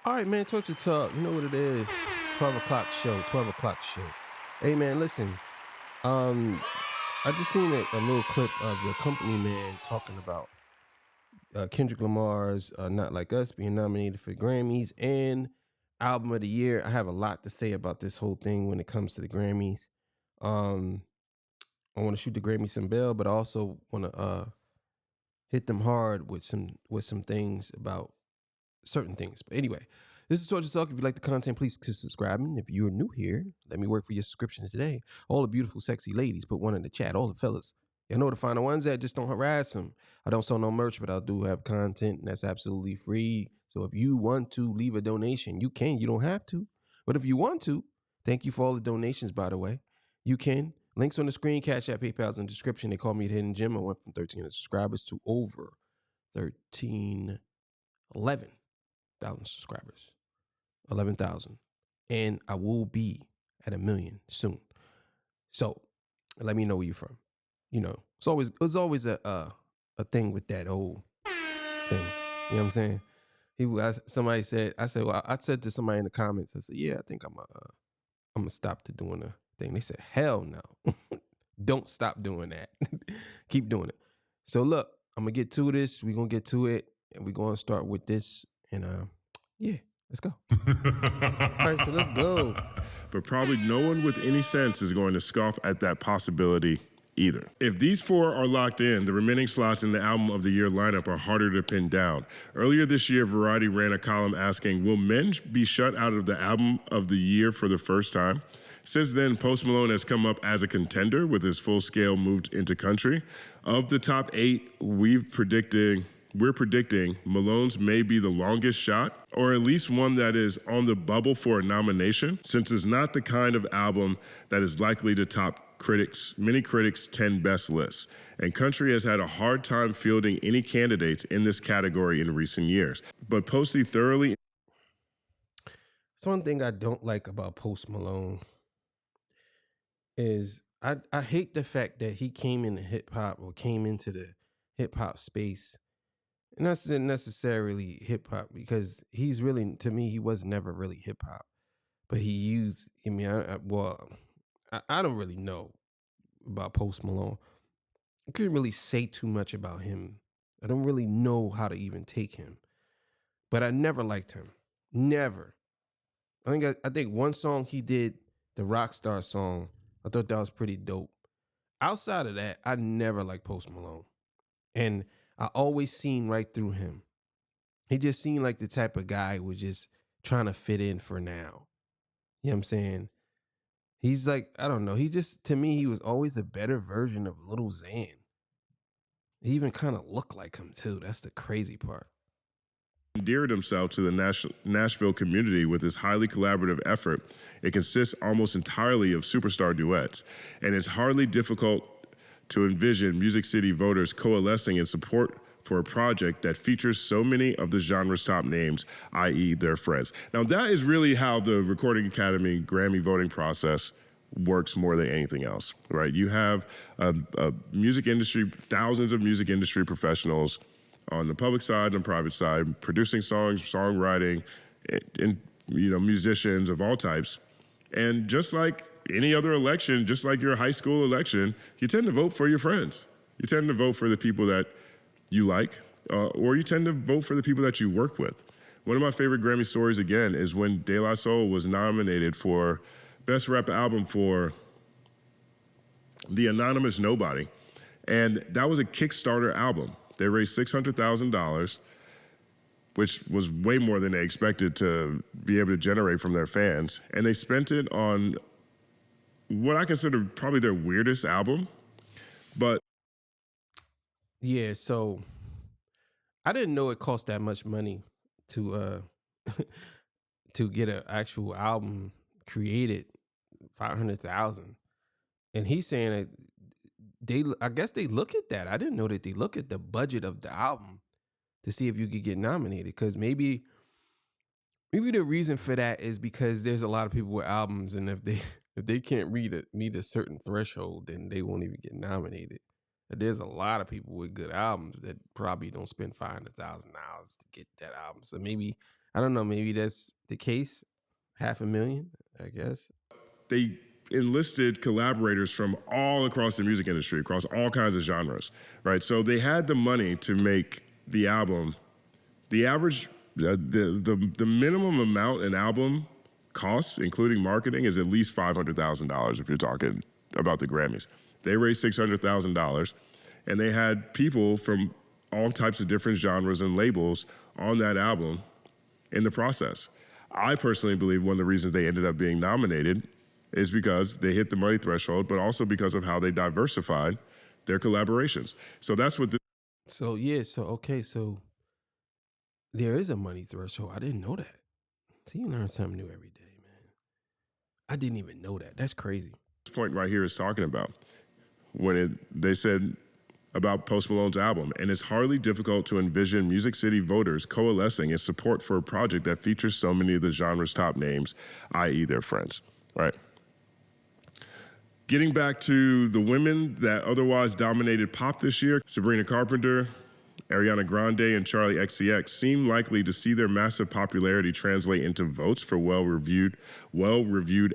All right, man, Torture Talk. You know what it is. 12 o'clock show, 12 o'clock show. Hey, man, listen. Um, I just seen a little clip of the company man talking about Kendrick Lamar's Not Like Us being nominated for Grammys and Album of the Year. I have a lot to say about this whole thing when it comes to the Grammys. Um, I want to shoot the Grammys some bell, but I also want to hit them hard with some things about certain things. But anyway, this is Torture Talk. If you like the content, please consider subscribing. If you're new here, let me work for your subscriptions today. All the beautiful, sexy ladies, put one in the chat. All the fellas, you know to find the ones that just don't harass them. I don't sell no merch, but I do have content, and that's absolutely free. So if you want to leave a donation, you can. You don't have to. But if you want to, thank you for all the donations, by the way. You can. Links on the screen, Cash App, PayPal's in the description. They call me the Hidden Gem. I went from 1,300 subscribers to over 11,000 subscribers. 11,000. And I will be at 1 million soon. So let me know where you're from. You know, it's always a thing with that old thing. You know what I'm saying? Somebody said, I said to somebody in the comments, I said, yeah, I think I'm gonna stop doing the thing. They said, hell no. Don't stop doing that. Keep doing it. So look, I'm gonna get to this. We're gonna get to it, and we're gonna start with this. And yeah, let's go. All right, so let's go. But probably no one with any sense is going to scoff at that possibility either. If these four are locked in, the remaining slots in the Album of the Year lineup are harder to pin down. Earlier this year, Variety ran a column asking, will men be shut out of the Album of the Year for the first time? Since then, Post Malone has come up as a contender with his full-scale moved into country. Of the top 8, we're predicting Malone's may be the longest shot, or at least one that is on the bubble for a nomination, since it's not the kind of album that is likely to top many critics' 10 best lists. And country has had a hard time fielding any candidates in this category in recent years. But Posty thoroughly... It's one thing I don't like about Post Malone is I hate the fact that he came into hip-hop or came into the hip-hop space. And that's not necessarily hip hop because he's really, to me, he was never really hip hop. But he used, I mean, I don't really know about Post Malone. I couldn't really say too much about him. I don't really know how to even take him. But I never liked him. Never. I think one song he did, the Rockstar song, I thought that was pretty dope. Outside of that, I never liked Post Malone. And I always seen right through him. He just seemed like the type of guy who was just trying to fit in for now. You know what I'm saying? He's like, I don't know. To me, he was always a better version of Little Xan. He even kind of looked like him too. That's the crazy part. Endeared himself to the Nashville community with his highly collaborative effort. It consists almost entirely of superstar duets, and it's hardly difficult to envision Music City voters coalescing in support for a project that features so many of the genre's top names, i.e. their friends. Now that is really how the Recording Academy Grammy voting process works more than anything else, right? You have a music industry, thousands of music industry professionals on the public side and private side, producing songs, songwriting, and musicians of all types. And just like any other election, just like your high school election, you tend to vote for your friends. You tend to vote for the people that you like, or you tend to vote for the people that you work with. One of my favorite Grammy stories, again, is when De La Soul was nominated for Best Rap Album for The Anonymous Nobody. And that was a Kickstarter album. They raised $600,000, which was way more than they expected to be able to generate from their fans. And they spent it on what I consider probably their weirdest album. But yeah, so I didn't know it cost that much money to to get an actual album created, 500,000. And he's saying that I guess they look at that. I didn't know that they look at the budget of the album to see if you could get nominated. Because maybe the reason for that is because there's a lot of people with albums, and if they can't meet a certain threshold, then they won't even get nominated. But there's a lot of people with good albums that probably don't spend $500,000 to get that album. So maybe I don't know. Maybe that's the case. 500,000, I guess. They enlisted collaborators from all across the music industry, across all kinds of genres, right? So they had the money to make the album. The average, the minimum amount an album costs, including marketing, is at least $500,000 if you're talking about the Grammys. They raised $600,000, and they had people from all types of different genres and labels on that album in the process. I personally believe one of the reasons they ended up being nominated is because they hit the money threshold, but also because of how they diversified their collaborations. So that's what So there is a money threshold. I didn't know that. See, you learn something new every day, man. I didn't even know that. That's crazy. this point right here is talking about. When they said about Post Malone's album, and it's hardly difficult to envision Music City voters coalescing in support for a project that features so many of the genre's top names, i.e. their friends, right? Getting back to the women that otherwise dominated pop this year, Sabrina Carpenter, Ariana Grande, and Charli XCX seem likely to see their massive popularity translate into votes for well-reviewed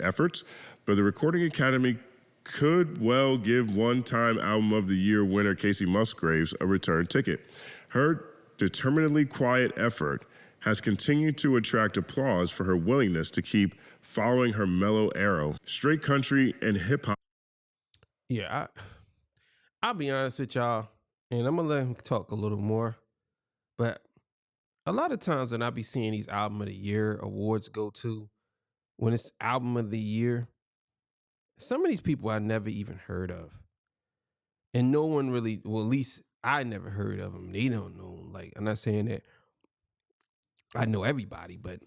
efforts, but the Recording Academy could well give one-time Album of the Year winner Casey Musgraves a return ticket. Her determinedly quiet effort has continued to attract applause for her willingness to keep following her mellow arrow. Straight country and hip-hop. Yeah, I'll be honest with y'all, and I'm gonna let him talk a little more. But a lot of times when I be seeing these Album of the Year awards go to, when it's Album of the Year, some of these people I never even heard of. And no one really, well, at least I never heard of them. They don't know. Like, I'm not saying that I know everybody, but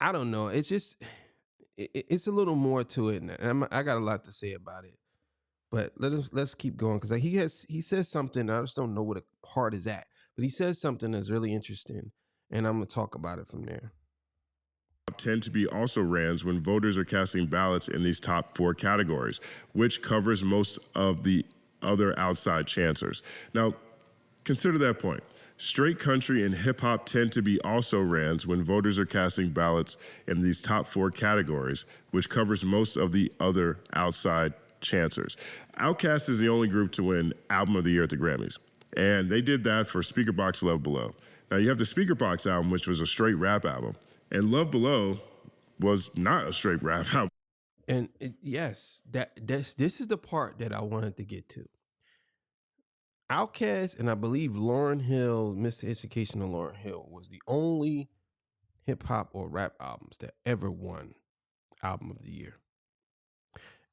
I don't know. It's just, it's a little more to it. And I got a lot to say about it. But let's keep going, because like he says something. I just don't know what the heart is at. But he says something that's really interesting, and I'm gonna talk about it from there. Tend to be also rans when voters are casting ballots in these top 4 categories, which covers most of the other outside chancers. Now, consider that point. Straight country and hip hop tend to be also rans when voters are casting ballots in these top 4 categories, which covers most of the other outside chancers. Outkast is the only group to win Album of the Year at the Grammys, and they did that for Speaker Box Love Below. Now, you have the Speaker Box album, which was a straight rap album, and Love Below was not a straight rap album. And yes, this is the part that I wanted to get to. Outkast, and I believe Lauryn Hill, Mr. Education of Lauryn Hill, was the only hip hop or rap albums that ever won Album of the Year.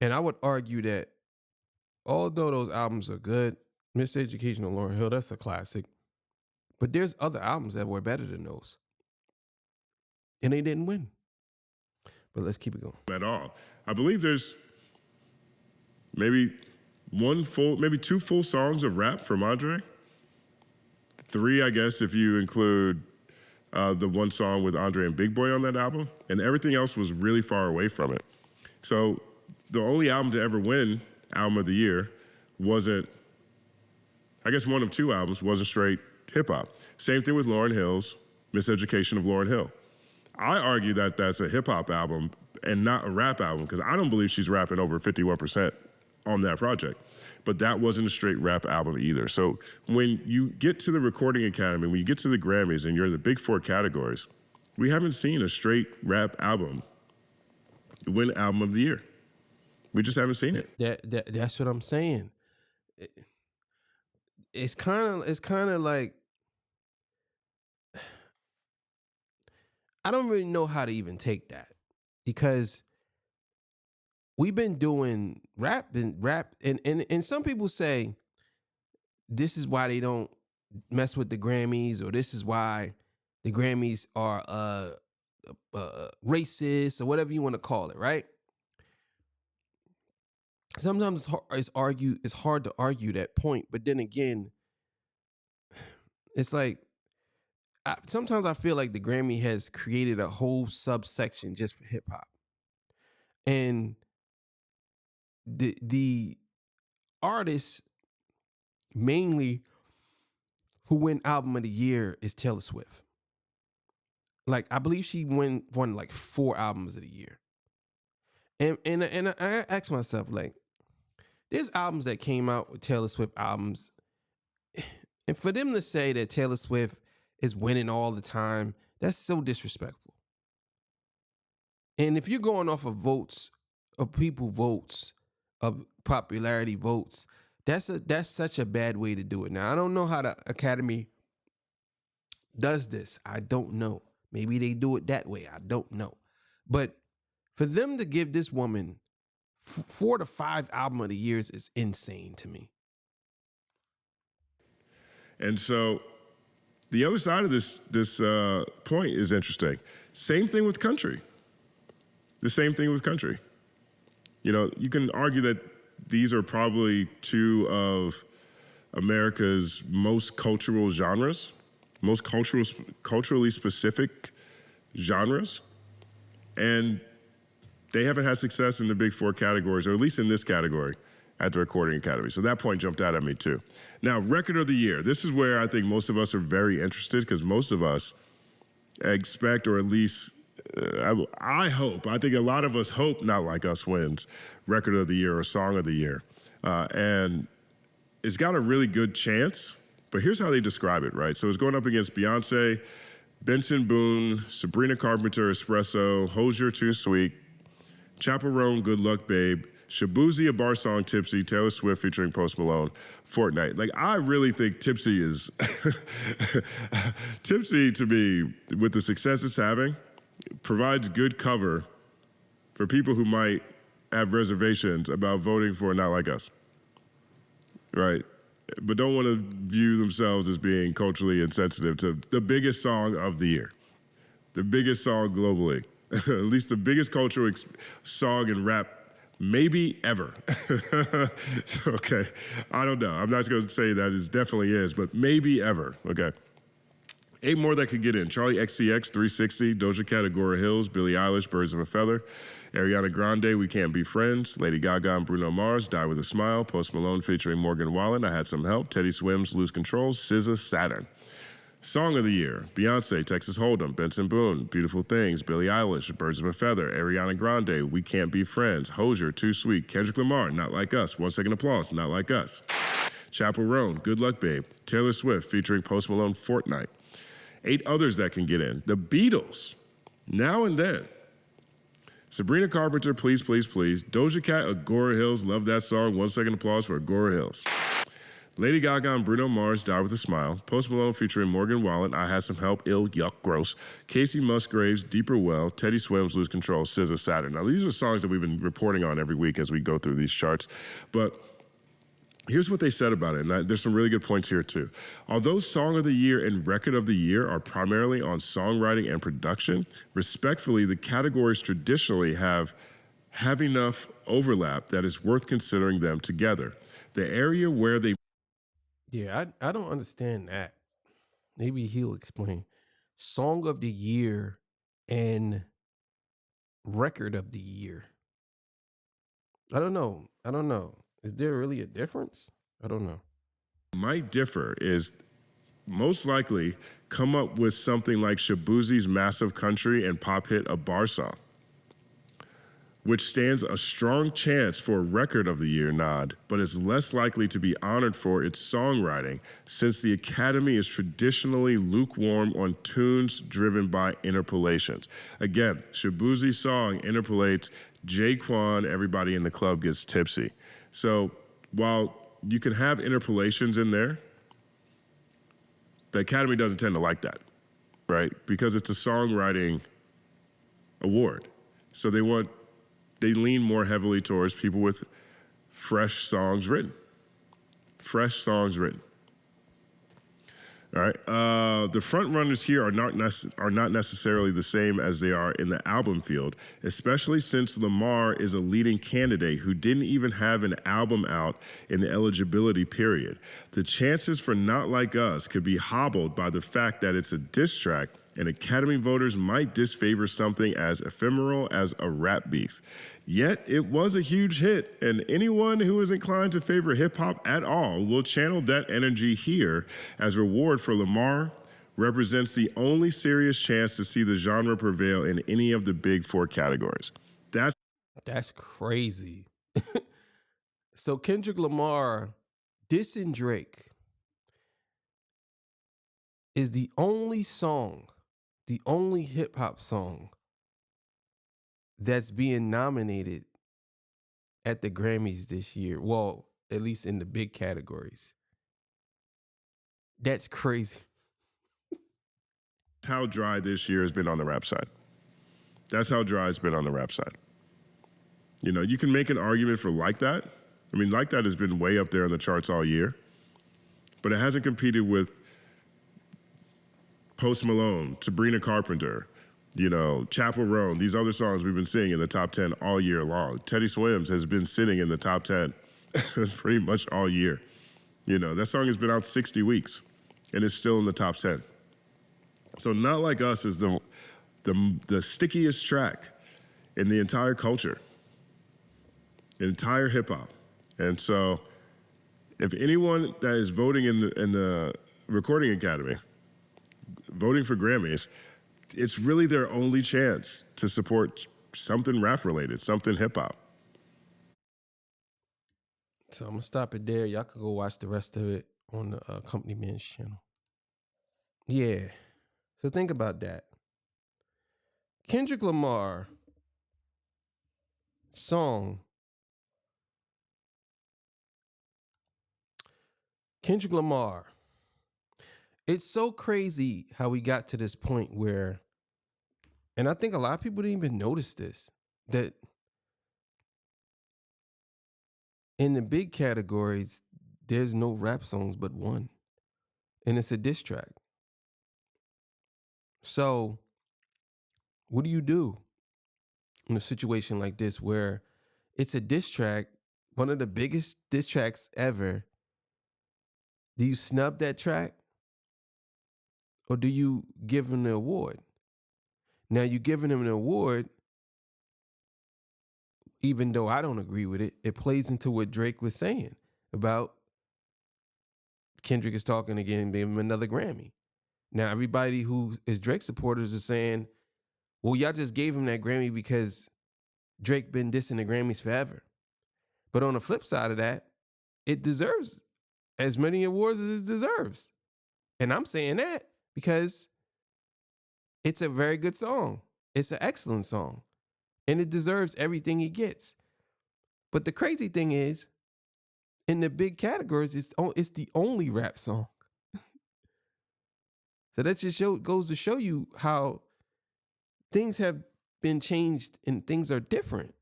And I would argue that although those albums are good, Mr. Education of Lauryn Hill, that's a classic. But there's other albums that were better than those. And they didn't win. But let's keep it going. At all. I believe there's maybe 2 full songs of rap from Andre. 3, I guess, if you include the one song with Andre and Big Boy on that album. And everything else was really far away from it. So the only album to ever win Album of the Year wasn't, I guess one of 2 albums wasn't straight hip hop. Same thing with Lauryn Hill's Miseducation of Lauryn Hill. I argue that that's a hip hop album and not a rap album, because I don't believe she's rapping over 51% on that project. But that wasn't a straight rap album either. So when you get to the Recording Academy, when you get to the Grammys and you're in the big 4 categories, we haven't seen a straight rap album win Album of the Year. We just haven't seen it. That's what I'm saying. It's kind of like, I don't really know how to even take that, because we've been doing rap, and some people say this is why they don't mess with the Grammys, or this is why the Grammys are racist, or whatever you want to call it, right? Sometimes it's hard to argue that point, but then again, it's like, sometimes I feel like the Grammy has created a whole subsection just for hip hop, and the artists mainly who win Album of the Year is Taylor Swift. Like, I believe she won like 4 albums of the year. And I asked myself, like, there's albums that came out with Taylor Swift albums, and for them to say that Taylor Swift is winning all the time, that's so disrespectful. And if you're going off of votes, of people votes, of popularity votes, that's such a bad way to do it. Now, I don't know how the Academy does this. I don't know. Maybe they do it that way. I don't know. But for them to give this woman 4 to 5 album of the years is insane to me. And so the other side of this point is interesting. Same thing with country. The same thing with country. You know, you can argue that these are probably two of America's most cultural genres, most culturally specific genres. And they haven't had success in the big 4 categories, or at least in this category, at the Recording Academy. So that point jumped out at me too. Now, Record of the Year. This is where I think most of us are very interested, because most of us expect, or at least I hope, I think a lot of us hope Not Like Us wins Record of the Year or Song of the Year. And it's got a really good chance, but here's how they describe it, right? So it's going up against Beyonce, Benson Boone, Sabrina Carpenter, Espresso, Hozier, Too Sweet, Chaperone, Good Luck Babe, Shabuzi, A Bar Song, Tipsy, Taylor Swift featuring Post Malone, Fortnite. Like, I really think Tipsy is, Tipsy to me, with the success it's having, provides good cover for people who might have reservations about voting for Not Like Us, right? But don't want to view themselves as being culturally insensitive to the biggest song of the year, the biggest song globally, at least the biggest cultural song in rap maybe ever. So, okay, I don't know. I'm not going to say that it definitely is, but maybe ever, okay? 8 more that could get in. Charlie XCX, 360, Doja Cat, Agora Hills, Billie Eilish, Birds of a Feather, Ariana Grande, We Can't Be Friends, Lady Gaga and Bruno Mars, Die With a Smile, Post Malone featuring Morgan Wallen, I Had Some Help, Teddy Swims, Lose Control, SZA, Saturn. Song of the Year, Beyonce, Texas Hold'em, Benson Boone, Beautiful Things, Billie Eilish, Birds of a Feather, Ariana Grande, We Can't Be Friends, Hozier, Too Sweet, Kendrick Lamar, Not Like Us, 1 Second Applause, Not Like Us. Chaperone, Good Luck Babe, Taylor Swift featuring Post Malone, Fortnite. 8 others that can get in. The Beatles, Now and Then. Sabrina Carpenter, Please, Please, Please. Doja Cat, Agora Hills, love that song. 1 second applause for Agora Hills. Lady Gaga and Bruno Mars, Die With a Smile. Post Malone featuring Morgan Wallen, I Had Some Help, Ill, Yuck, Gross. Casey Musgraves, Deeper Well. Teddy Swims, Lose Control, SZA, Saturn. Now, these are songs that we've been reporting on every week as we go through these charts. But here's what they said about it, and there's some really good points here too. Although Song of the Year and Record of the Year are primarily on songwriting and production, respectfully, the categories traditionally have enough overlap that it's worth considering them together. The area where they... Yeah, I don't understand that. Maybe he'll explain. Song of the Year and Record of the Year. I don't know. Is there really a difference? I don't know. might differ is most likely come up with something like Shabuzi's massive country and pop hit A Bar Song, which stands a strong chance for a Record of the Year nod, but is less likely to be honored for its songwriting, since the Academy is traditionally lukewarm on tunes driven by interpolations. Again, Shabuzi's song interpolates Jaquan, Everybody in the Club Gets Tipsy. So while you can have interpolations in there, the Academy doesn't tend to like that, right? Because it's a songwriting award. So they lean more heavily towards people with fresh songs written. Fresh songs written. All right. The front runners here are not necessarily the same as they are in the album field, especially since Lamar is a leading candidate who didn't even have an album out in the eligibility period. The chances for Not Like Us could be hobbled by the fact that it's a diss track, and Academy voters might disfavor something as ephemeral as a rap beef. Yet, it was a huge hit, and anyone who is inclined to favor hip-hop at all will channel that energy here as reward for Lamar represents the only serious chance to see the genre prevail in any of the big four categories. That's crazy. So Kendrick Lamar dissing Drake is the only song, the only hip hop song that's being nominated at the Grammys this year. Well, at least in the big categories. That's crazy. That's how dry this year has been on the rap side. That's how dry it's been on the rap side. You know, you can make an argument for Like That. I mean, Like That has been way up there on the charts all year, but it hasn't competed with Post Malone, Sabrina Carpenter, you know, Chappell Roan, these other songs we've been seeing in the top 10 all year long. Teddy Swims has been sitting in the top 10 pretty much all year. You know, that song has been out 60 weeks and is still in the top 10. So Not Like Us is the stickiest track in the entire culture, entire hip hop. And so if anyone that is voting in the Recording Academy, voting for Grammys, it's really their only chance to support something rap related, something hip hop. So I'm gonna stop it there. Y'all could go watch the rest of it on the Accompaniments channel. Yeah. So think about that. Kendrick Lamar song. Kendrick Lamar. It's so crazy how we got to this point where, and I think a lot of people didn't even notice this, that in the big categories, there's no rap songs but one. And it's a diss track. So what do you do in a situation like this where it's a diss track, one of the biggest diss tracks ever? Do you snub that track? Or do you give him the award? Now, you giving him an award, even though I don't agree with it, it plays into what Drake was saying about Kendrick is talking again and giving him another Grammy. Now, everybody who is Drake supporters are saying, well, y'all just gave him that Grammy because Drake been dissing the Grammys forever. But on the flip side of that, it deserves as many awards as it deserves. And I'm saying that because it's a very good song. It's an excellent song. And it deserves everything he gets. But the crazy thing is, in the big categories, it's the only rap song. So that just goes to show you how things have been changed and things are different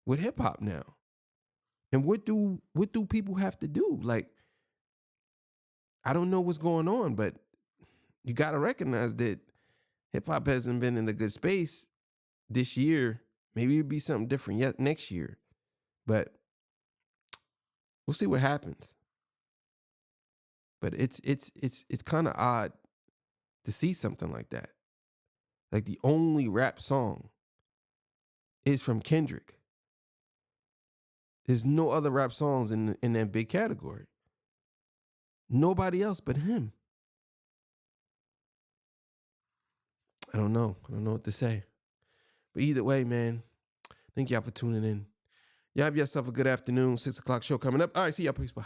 with hip hop now. And what do people have to do? Like, I don't know what's going on, but you got to recognize that hip hop hasn't been in a good space this year. Maybe it'll be something different yet next year, but we'll see what happens. But it's kind of odd to see something like that. Like the only rap song is from Kendrick. There's no other rap songs in that big category. Nobody else but him. I don't know. I don't know what to say. But either way, man, thank y'all for tuning in. Y'all have yourself a good afternoon. 6 o'clock show coming up. All right, see y'all. Peace. Bye.